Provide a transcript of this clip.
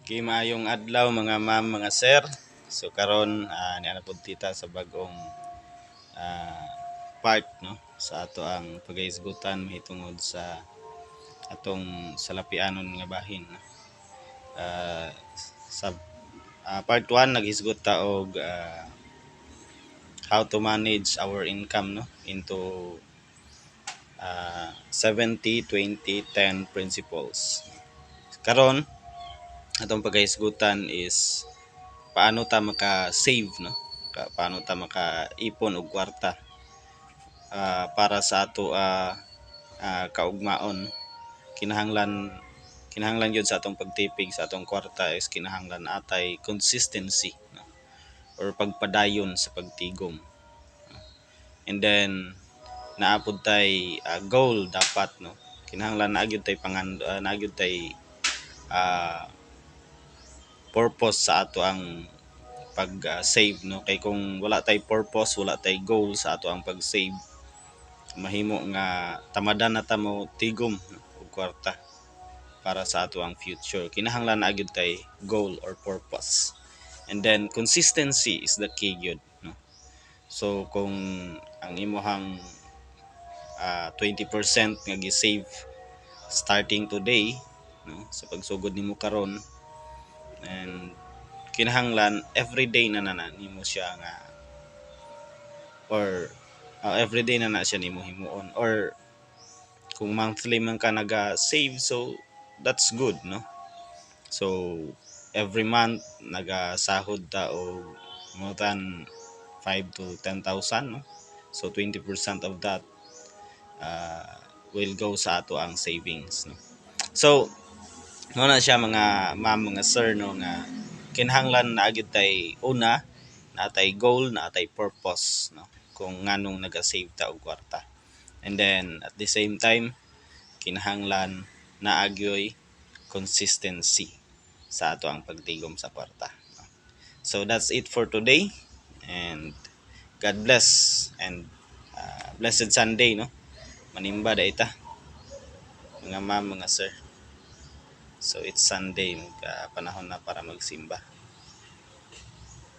Kay maayong adlaw mga ma'am, mga sir. So karon niya na pud tita sa bagong ah, part no sa ato ang pagahisgutan mahitungod sa atong salapianon nga bahin. No? Ah, sa part 1 naghisgot ta og how to manage our income no into 70-20-10 principles. Karon atong pagahisgutan is paano ta maka-save no? Paano ta maka-ipon og kwarta para sa ato kaugmaon. Kinahanglan gyud sa atong pagtipig sa atong kwarta is kinahanglan atay consistency no? Or pagpadayon sa pagtigom. And then naapod tay goal dapat no. Kinahanglan naagid tay naagid tay purpose sa ato ang pag-save no, kay kung wala tay purpose, wala tay goal sa ato ang pag-save, mahimo nga tamadan na ta mo tigom no, og kwarta para sa ato ang future. Kinahanglan na gyud tay goal or purpose. And then consistency is the key gyud no. So kung ang imong 20% nga gi-save starting today no, sa pagsugod nimo karon, and kinahanglan everyday na nimo siya nga, or everyday na siya nimo himuon, or kung monthly man ka naga-save, so that's good no. So every month nagasahod ta og more than 5 to 10,000 no. So 20% of that will go sa ato ang savings no. So mo na siya mga ma'am, mga sir no, nga kinahanglan na agid tay una natay goal, natay purpose no, kung nganong naga-save ta og kwarta. And then at the same time kinahanglan na agyoy consistency sa ato ang pagtigom sa kwarta no? So that's it for today, and God bless, and blessed Sunday no. Manimba da ita mga ma'am, mga sir. So it's Sunday, panahon na para magsimba.